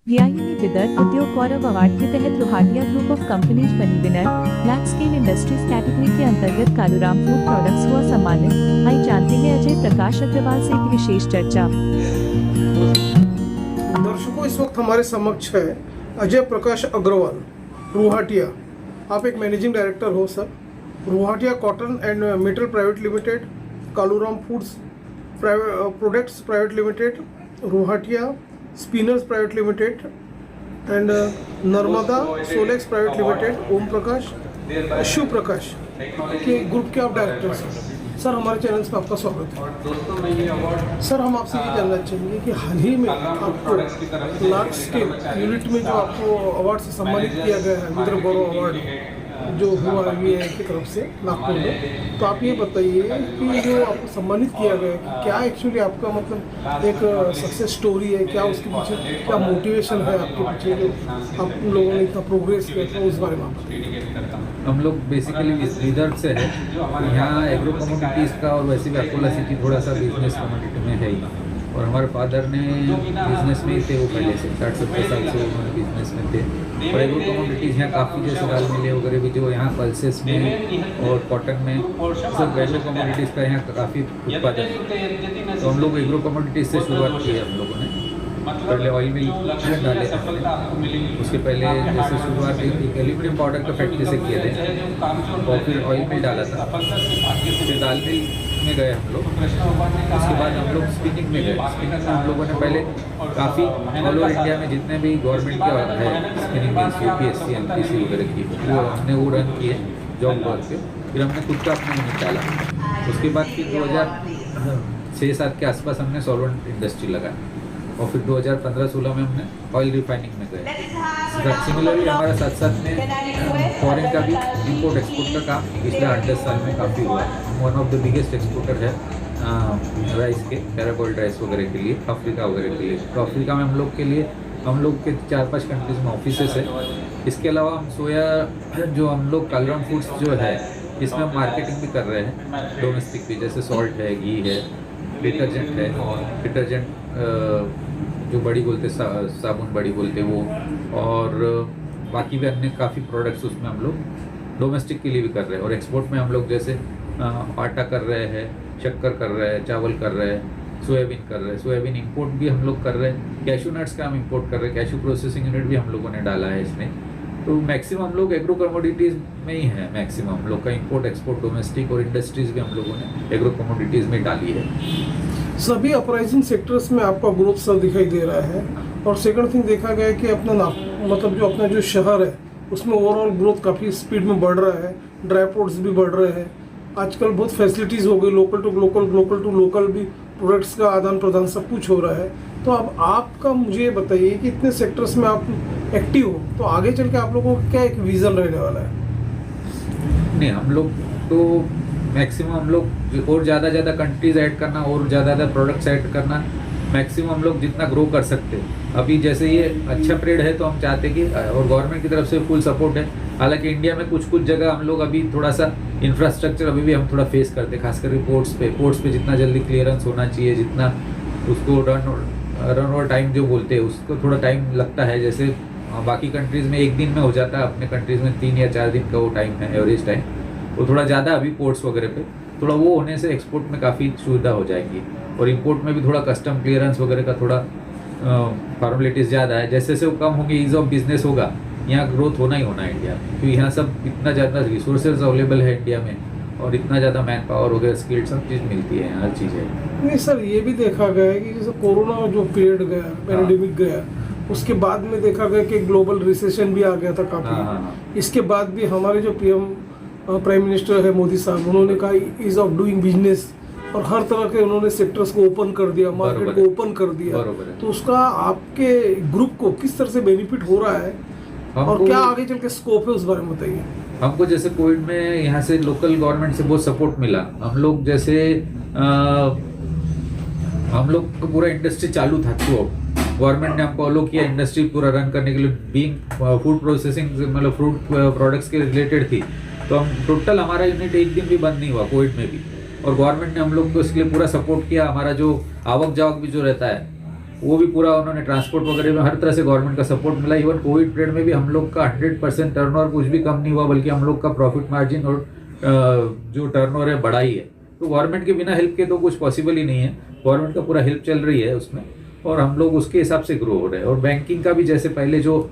VIE Vidarbha उद्योग गौरव award के तहत रोहाटिया ग्रुप ऑफ कंपनीज बनी winner. Land scale industries category के अंतर्गत कालूराम फूड प्रोडक्ट्स हुआ सम्मानित। आइए जानते हैं अजय प्रकाश अग्रवाल से एक विशेष चर्चा। दर्शकों, इस वक्त हमारे समक्ष है अजय प्रकाश अग्रवाल, रोहाटिया। आप एक मैनेजिंग डायरेक्टर हो sir. Rohatia cotton and metal private limited, Kaluram foods products private limited, Rohatia spinners private limited and Narmada Solex private limited, Om Prakash, Shiv Prakash के ग्रुप के आप डायरेक्टर हैं। सर, हमारे चैनल में आपका स्वागत है। सर, हम आपसे ये जानना चाहेंगे कि हाल ही में आपको लार्ज स्केल यूनिट में जो आपको अवार्ड से सम्मानित किया गया है, विदर्भ गौरव अवार्ड जो हुआ VIE की तरफ से नागपुर में, तो आप ये बताइए कि जो आपको सम्मानित किया गया है, क्या एक्चुअली आपका मतलब एक सक्सेस स्टोरी है, क्या उसके पीछे क्या मोटिवेशन है आपके पीछे जो आप लोगों ने इतना प्रोग्रेस किया था, उस बारे में आप। हम लोग बेसिकली विदर्भ से है। यहाँ एग्रो कमोडिटीज़ का और वैसे भी अकोला सिटी थोड़ा सा बिजनेस कमोडिटी में है ही, और हमारे फादर ने बिजनेस में ही थे, वो पहले से 60-70 साल से उन्होंने बिजनेस में थे। और एग्रो कमोडिटीज़ यहाँ काफ़ी जैसे दाल मिले वगैरह भी जो यहाँ पल्सेस में और कॉटन में सब एग्रो कमोडिटीज़ का यहाँ काफ़ी उत्पादन है। तो हम लोग एग्रो कमोडिटीज़ से शुरुआत की है। हम लोगों ने पहले ऑयल मिल डाले थे, उसके पहले जैसे शुरुआत एक एल्यूमिनियम पाउडर का फैक्ट्री से किए थे, और फिर ऑयल मिल डाला था, फिर दाल मिल में गए हम लोग। उसके बाद हम लोग स्पिनिंग में गए। स्पिनिंग में हम लोगों ने पहले काफ़ी ऑल ओवर इंडिया में जितने भी गवर्नमेंट के है स्पिनिंग मिल्स, UPSC MPC वगैरह की, वो हमने वो रन किए जॉब वर्क के। फिर हमने खुद का अपना यूनिट डाला। उसके बाद फिर 2006-07 के आसपास हमने सॉल्वेंट इंडस्ट्री लगाई, और फिर 2015-16 में हमने ऑयल रिफाइनिंग में गए। सिमिलरली हमारा साथ साथ में फॉरेन का भी इम्पोर्ट एक्सपोर्ट का काम पिछले 8-10 साल में काफ़ी हुआ है। हम one of the biggest exporter है राइस के, पैरागोल्ड राइस वगैरह के लिए, अफ्रीका वगैरह के लिए। तो अफ्रीका में हम लोग के 4-5 कंट्रीज में ऑफिसेस है। इसके अलावा हम सोया जो हम लोग कालूराम फूड्स जो है, इसमें हम मार्केटिंग भी कर रहे हैं डोमेस्टिक भी, जैसे सॉल्ट है, घी है, डिटर्जेंट है, डिटर्जेंट जो बड़ी बोलते साबुन बड़ी बोलते वो, और बाकी भी अन्य काफ़ी प्रोडक्ट्स उसमें हम लोग डोमेस्टिक के लिए भी कर रहे हैं। और एक्सपोर्ट में हम लोग जैसे आटा कर रहे हैं, शक्कर कर रहे हैं, चावल कर रहे हैं, सोयाबीन कर रहे हैं। सोयाबीन इंपोर्ट भी हम लोग कर रहे हैं, कैशू नट्स का हम इंपोर्ट कर रहे हैं, कैशू प्रोसेसिंग यूनिट भी हम लोगों ने डाला है इसमें। तो मैक्सिमम हम लोग एग्रो कमोडिटीज़ में ही है। मैक्सिमम हम लोग का इंपोर्ट एक्सपोर्ट डोमेस्टिक और इंडस्ट्रीज़ भी हम लोगों ने एग्रो कमोडिटीज़ में डाली है। सभी अपराइजिंग सेक्टर्स में आपका ग्रोथ सर दिखाई दे रहा है। और सेकंड थिंग देखा गया है कि अपना जो शहर है उसमें ओवरऑल ग्रोथ काफ़ी स्पीड में बढ़ रहा है। ड्राई पोर्ट्स भी बढ़ रहे हैं। आजकल बहुत फैसिलिटीज़ हो गई, लोकल टू लोकल भी प्रोडक्ट्स का आदान प्रदान सब कुछ हो रहा है। तो अब आपका मुझे बताइए कि इतने सेक्टर्स में आप एक्टिव हो, तो आगे चल के आप लोगों का क्या एक विज़न रहने वाला है? नहीं, हम लोग तो मैक्सिमम हम लोग और ज़्यादा कंट्रीज ऐड करना और ज़्यादा प्रोडक्ट्स ऐड करना, मैक्सिमम हम लोग जितना ग्रो कर सकते हैं। अभी जैसे ये अच्छा पीरियड है तो हम चाहते कि, और गवर्नमेंट की तरफ से फुल सपोर्ट है। हालांकि इंडिया में कुछ जगह हम लोग अभी थोड़ा सा इंफ्रास्ट्रक्चर अभी भी हम थोड़ा फेस करते हैं, खासकर पोर्ट्स पे जितना जल्दी क्लियरेंस होना चाहिए, जितना उसको रन ओवर टाइम जो बोलते हैं उसको थोड़ा टाइम लगता है। जैसे बाकी कंट्रीज़ में 1 दिन में हो जाता है, अपने कंट्रीज़ में 3 या 4 दिन का वो टाइम है, एवरेज टाइम। वो थोड़ा ज़्यादा अभी पोर्ट्स वगैरह पे थोड़ा वो होने से एक्सपोर्ट में काफ़ी सुविधा हो जाएगी, और इंपोर्ट में भी थोड़ा कस्टम क्लियरेंस वगैरह का थोड़ा फॉर्मेलिटीज़ ज़्यादा है। जैसे वो कम होंगे, ईज़ ऑफ बिजनेस होगा, यहाँ ग्रोथ होना ही होना है इंडिया में, क्योंकि यहाँ सब इतना ज़्यादा रिसोर्सेज अवेलेबल है इंडिया में, और इतना ज़्यादा मैन पावर वगैरह स्किल्ड सब चीज़ मिलती है, हर चीज़ है। नहीं सर, ये भी देखा गया है कि जैसे कोरोना जो पीरियड गया, पैंडेमिक गया, उसके बाद में देखा गया कि ग्लोबल रिसेशन भी आ गया था काफ़ी। इसके बाद भी हमारे जो प्राइम मिनिस्टर है मोदी साहब, उन्होंने कहा ईज ऑफ डूइंग बिजनेस, और हर तरह के उन्होंने सेक्टर्स को ओपन कर दिया, मार्केट को ओपन कर दिया। तो उसका आपके ग्रुप को किस तरह से बेनिफिट हो रहा है, और क्या आगे चल के स्कोप है, उस बारे में बताइए। हमको जैसे कोविड में यहाँ से लोकल गवर्नमेंट से बहुत सपोर्ट मिला। हम लोग जैसे हम लोग का पूरा इंडस्ट्री चालू था, तो गवर्नमेंट ने हमको अलो किया इंडस्ट्री पूरा रन करने के लिए। बीइंग फूड प्रोसेसिंग मतलब फ्रूट प्रोडक्ट्स के रिलेटेड थी, तो हम टोटल हमारा यूनिट 1 दिन भी बंद नहीं हुआ कोविड में भी। और गवर्नमेंट ने हम लोग को इसके लिए पूरा सपोर्ट किया। हमारा जो आवक जावक भी जो रहता है वो भी पूरा उन्होंने ट्रांसपोर्ट वगैरह में हर तरह से गवर्नमेंट का सपोर्ट मिला। इवन कोविड पीरियड में भी हम लोग का 100% टर्नओवर कुछ भी कम नहीं हुआ, बल्कि हम लोग का प्रॉफिट मार्जिन और जो टर्नओवर है बढ़ा ही है। तो गवर्नमेंट के बिना हेल्प के तो कुछ पॉसिबल ही नहीं है, गवर्नमेंट का पूरा हेल्प चल रही है उसमें, और हम लोग उसके हिसाब से ग्रो हो रहे हैं। और बैंकिंग का भी जैसे पहले जो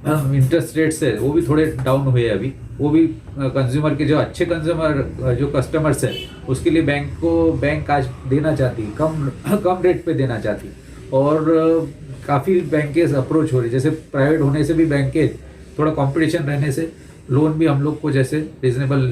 इंटरेस्ट रेट्स है वो भी थोड़े डाउन हुए हैं अभी, वो भी कंज्यूमर के जो अच्छे कंज्यूमर जो कस्टमर्स है उसके लिए बैंक आज देना चाहती, कम रेट पे देना चाहती। और काफ़ी बैंकेज अप्रोच हो रही, जैसे प्राइवेट होने से भी बैंके थोड़ा कंपटीशन रहने से लोन भी हम लोग को जैसे रिजनेबल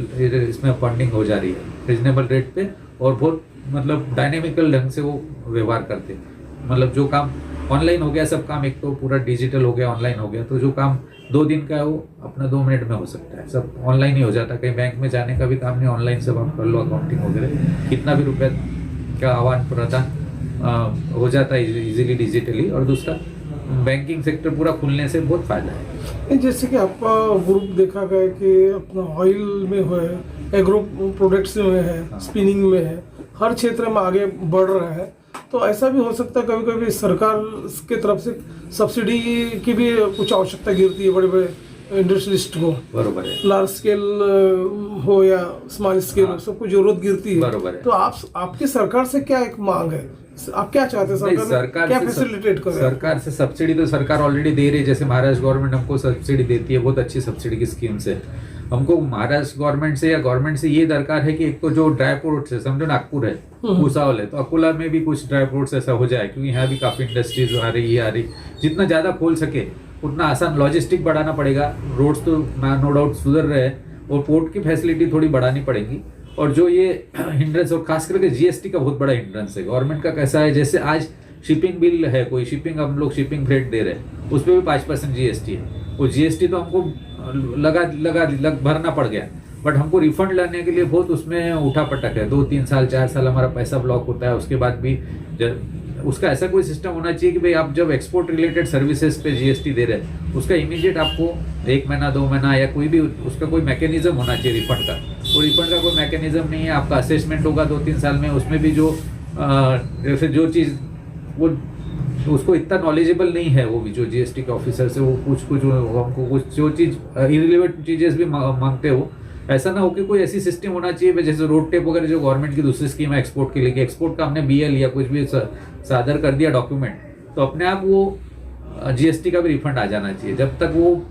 इसमें फंडिंग हो जा रही है रिजनेबल रेट पे, और बहुत मतलब डायनेमिकल ढंग से वो व्यवहार करते हैं। मतलब जो काम ऑनलाइन हो गया, सब काम एक तो पूरा डिजिटल हो गया, ऑनलाइन हो गया, तो जो काम 2 दिन का है वो अपना 2 मिनट में हो सकता है, सब ऑनलाइन ही हो जाता है। कहीं बैंक में जाने का भी काम नहीं, ऑनलाइन सब आप कर लो, अकाउंटिंग वगैरह, कितना भी रुपया का आदान प्रदान हो जाता है इजीली डिजिटली। और दूसरा बैंकिंग सेक्टर पूरा खुलने से बहुत फायदा है। जैसे कि आपका ग्रुप देखा गया कि अपना ऑयल में है, एग्रो प्रोडक्ट्स में है, स्पिनिंग में है, हर क्षेत्र में आगे बढ़ रहा है। तो ऐसा भी हो सकता है कभी कभी सरकार के तरफ से सब्सिडी की भी कुछ आवश्यकता गिरती है बड़े बड़े इंडस्ट्रियलिस्ट को, बरोबर है, लार्ज स्केल हो या स्मॉल स्केल हो, सबको जरूरत गिरती है। बरोबर है। तो आपकी सरकार से क्या एक मांग है, आप क्या चाहते हैं सरकार क्या फैसिलिटेट करे? सरकार से सब्सिडी तो सरकार ऑलरेडी दे रही है, जैसे महाराष्ट्र गवर्नमेंट हमको सब्सिडी देती है, बहुत अच्छी सब्सिडी की स्कीम्स है। हमको महाराष्ट्र गवर्नमेंट से या गवर्नमेंट से ये दरकार है कि एक तो जो ड्राई फ्रूट्स है, समझो नागपुर है, भूसावल है, तो अकोला में भी कुछ ड्राई फ्रूट्स ऐसा हो जाए, क्योंकि यहाँ भी काफी इंडस्ट्रीज आ रही। जितना ज्यादा खोल सके उतना आसान, लॉजिस्टिक बढ़ाना पड़ेगा, रोड्स तो नो डाउट सुधर रहे हैं, और पोर्ट की फैसिलिटी थोड़ी बढ़ानी पड़ेगी। और जो ये हिंड्रेंस, और खास करके जीएसटी का बहुत बड़ा हिंड्रेंस है गवर्नमेंट का। कैसा है, जैसे आज शिपिंग बिल है, कोई शिपिंग, हम लोग शिपिंग फ्रेट दे रहे हैं, उस पर भी 5% जीएसटी है। वो जीएसटी तो हमको लग भरना पड़ गया, बट हमको रिफंड लाने के लिए बहुत उसमें उठा पटक है। 2-3 साल 4 साल हमारा पैसा ब्लॉक होता है, उसके बाद भी उसका ऐसा कोई सिस्टम होना चाहिए कि भाई आप जब एक्सपोर्ट रिलेटेड सर्विसेज पे जीएसटी दे रहे हैं, उसका इमीडिएट आपको 1 महीना 2 महीना या कोई भी उसका कोई मैकेनिज्म होना चाहिए रिफंड का। वो रिफंड का कोई मैकेनिज्म नहीं है। आपका असेसमेंट होगा 2-3 साल में, उसमें भी जो जैसे जो चीज़ वो उसको इतना नॉलेजेबल नहीं है, वो भी जो जीएसटी के ऑफिसर से, वो कुछ हमको कुछ जो चीज़ इरिलेवेंट चीज़ें भी मांगते हो। ऐसा ना हो कि कोई ऐसी सिस्टम होना चाहिए जैसे रोड टेप वगैरह, जो गवर्नमेंट की दूसरी स्कीम है एक्सपोर्ट के लिए, कि एक्सपोर्ट का हमने बीएल या कुछ भी सादर कर दिया डॉक्यूमेंट, तो अपने आप वो जीएसटी का भी रिफंड आ जाना चाहिए। जब तक वो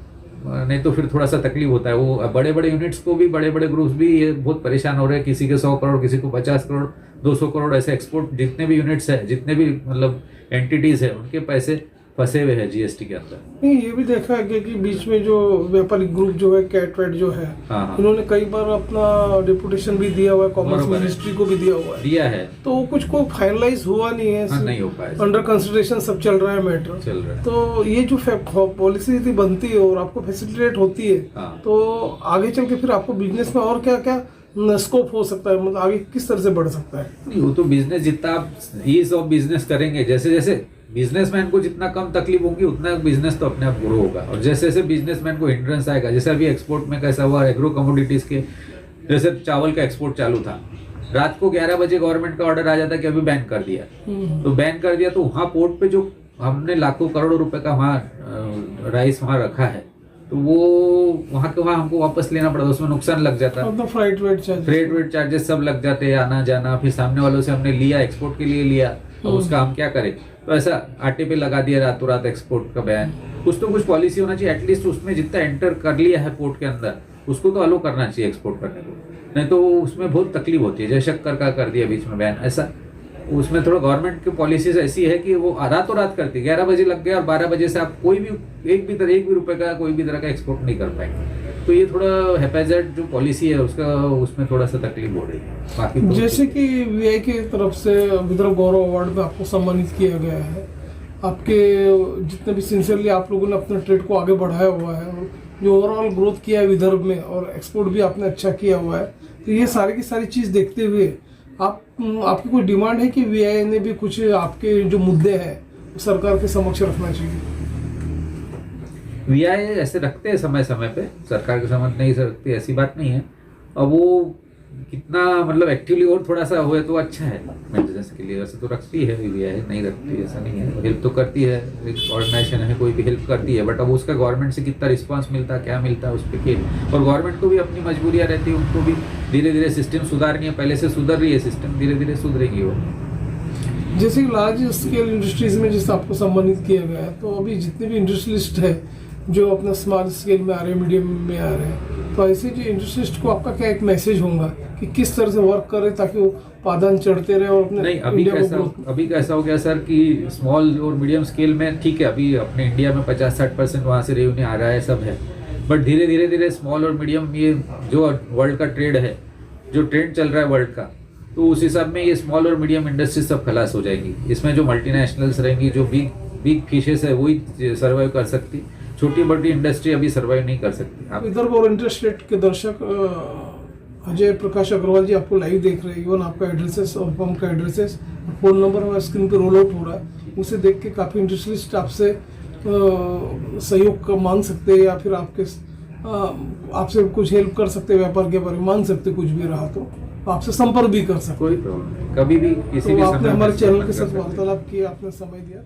नहीं तो फिर थोड़ा सा तकलीफ होता है। वो बड़े बड़े यूनिट्स को भी, बड़े बड़े ग्रुप्स भी ये बहुत परेशान हो रहे हैं। किसी के 100 करोड़, किसी को 50 करोड़, 200 करोड़ ऐसे एक्सपोर्ट, जितने भी यूनिट्स है, जितने भी मतलब एंटिटीज है, उनके पैसे फंसे हुए हैं जीएसटी के अंदर। नहीं, ये भी देखा है कि बीच में जो व्यापारिक ग्रुप जो है, कैटवेट जो है, इन्होंने कई बार अपना डिपुटेशन भी दिया हुआ है, कॉमर्स मिनिस्ट्री को भी दिया है, तो कुछ को फाइनलाइज हुआ नहीं है, नहीं हो पाया, अंडर कंसिडरेशन सब चल रहा है मैटर चल रहा है। तो ये जो पॉलिसी यदि बनती है और आपको फैसिलिटेट होती है, तो आगे चल के फिर आपको बिजनेस में और क्या क्या स्कोप हो सकता है, मतलब आगे किस तरह से बढ़ सकता है? नहीं, वो तो बिजनेस जितना आप ईज ऑफ बिजनेस करेंगे, जैसे जैसे बिजनेसमैन को जितना कम तकलीफ होगी उतना बिजनेस तो अपने आप ग्रो होगा। और जैसे जैसे बिजनेसमैन को हिंड्रेंस आएगा, जैसे अभी एक्सपोर्ट में कैसा हुआ, एग्रो कमोडिटीज के, जैसे चावल का एक्सपोर्ट चालू था, रात को 11 बजे गवर्नमेंट का ऑर्डर आ जाता कि अभी बैन कर दिया, तो बैन कर दिया, तो वहाँ पोर्ट पे जो हमने लाखों करोड़ों रुपए का वहाँ राइस वहाँ रखा है, तो वो वहाँ के वहाँ हमको वापस लेना पड़ता, उसमें नुकसान लग जाता है। फ्रेट वेट चार्जेस सब लग जाते हैं, आना जाना, फिर सामने वालों से हमने लिया, एक्सपोर्ट के लिए लिया, तो उसका हम क्या करें? तो ऐसा आटे पे लगा दिया रातों रात एक्सपोर्ट का बैन। कुछ तो कुछ पॉलिसी होना चाहिए, एटलीस्ट उसमें जितना एंटर कर लिया है पोर्ट के अंदर, उसको तो अलो करना चाहिए एक्सपोर्ट करने को, नहीं तो उसमें बहुत तकलीफ होती है। जैसे शक्कर का कर दिया बीच में बैन, ऐसा उसमें थोड़ा गवर्नमेंट की पॉलिसीज ऐसी है कि वो रातों रात करती है। 11 बजे लग गया और 12 बजे से आप कोई भी एक भी रुपए का कोई भी तरह का एक्सपोर्ट नहीं कर पाएंगे। तो ये थोड़ा हैपेजेड जो पॉलिसी है उसका, उसमें थोड़ा सा तकलीफ हो रही है। बाकी तो जैसे कि वीआई की तरफ से विदर्भ गौरव अवार्ड में आपको सम्मानित किया गया है, आपके जितने भी सिंसियरली आप लोगों ने अपने ट्रेड को आगे बढ़ाया हुआ है, जो ओवरऑल ग्रोथ किया है विदर्भ में, और एक्सपोर्ट भी आपने अच्छा किया हुआ है, तो ये सारी की सारी चीज़ देखते हुए आपकी कोई डिमांड है कि वीआई ने भी कुछ आपके जो मुद्दे हैं सरकार के समक्ष रखना चाहिए? वीआई ऐसे रखते हैं समय समय पे, सरकार के समझ नहीं रखती, ऐसी बात नहीं है। अब वो कितना मतलब एक्टिवली और थोड़ा सा हुए तो अच्छा है मेंटेनेंस के लिए। वैसे तो रखती है भी है, नहीं रखती ऐसा नहीं है, हेल्प तो करती है, एक ऑर्गेनाइजेशन है कोई भी हेल्प करती है, बट अब उसका गवर्नमेंट से कितना रिस्पांस मिलता है, क्या मिलता है उस पर खेल। और गवर्नमेंट को भी अपनी मजबूरियाँ रहती है, उनको भी धीरे धीरे सिस्टम सुधारनी है, पहले से सुधर रही है सिस्टम, धीरे धीरे सुधरेगी वो। जैसे लार्ज स्केल इंडस्ट्रीज में जैसे आपको सम्मानित किया गया है, तो अभी जितने भी इंडस्ट्रियलिस्ट है जो अपना स्मॉल स्केल में आ रहे हैं, मीडियम में आ रहे हैं, तो ऐसे जो इंडस्ट्रियलिस्ट को आपका क्या एक मैसेज होगा कि किस तरह से वर्क करें ताकि वो पादान चढ़ते रहे और अपने नहीं, अभी कैसा हो गया सर कि स्मॉल और मीडियम स्केल में ठीक है, अभी अपने इंडिया में 50-60% वहाँ से रेवेन्यू आ रहा है, सब है, बट धीरे धीरे धीरे स्मॉल और मीडियम ये जो वर्ल्ड का ट्रेड है, जो ट्रेंड चल रहा है वर्ल्ड का, तो उस हिसाब में ये स्मॉल और मीडियम इंडस्ट्री सब खलास हो जाएगी। इसमें जो मल्टीनेशनल्स रहेंगी, जो बिग फिशेस है वही सर्वाइव कर सकती, छोटी बड़ी इंडस्ट्री अभी सर्वाइव नहीं कर सकती। आप विदर्भ और इंटरस्टेट के दर्शक अजय प्रकाश अग्रवाल जी आपको लाइव देख रहे हैं, इवन आपका एड्रेसेस और फर्म का एड्रेसेस फ़ोन नंबर हमारे स्क्रीन पे रोल आउट हो रहा है, उसे देख के काफ़ी इंडस्ट्रियलिस्ट आपसे सहयोग मांग सकते हैं या फिर आपसे कुछ हेल्प कर सकते हैं, व्यापार के बारे में मांग सकते, कुछ भी रहा तो आपसे संपर्क भी कर सकते। कोई प्रॉब्लम नहीं, कभी भी किसी भी तो आपने समय हमारे में चैनल संपर्क के कर साथ सकते हैं। वार्तालाप किया, आपने समय दिया।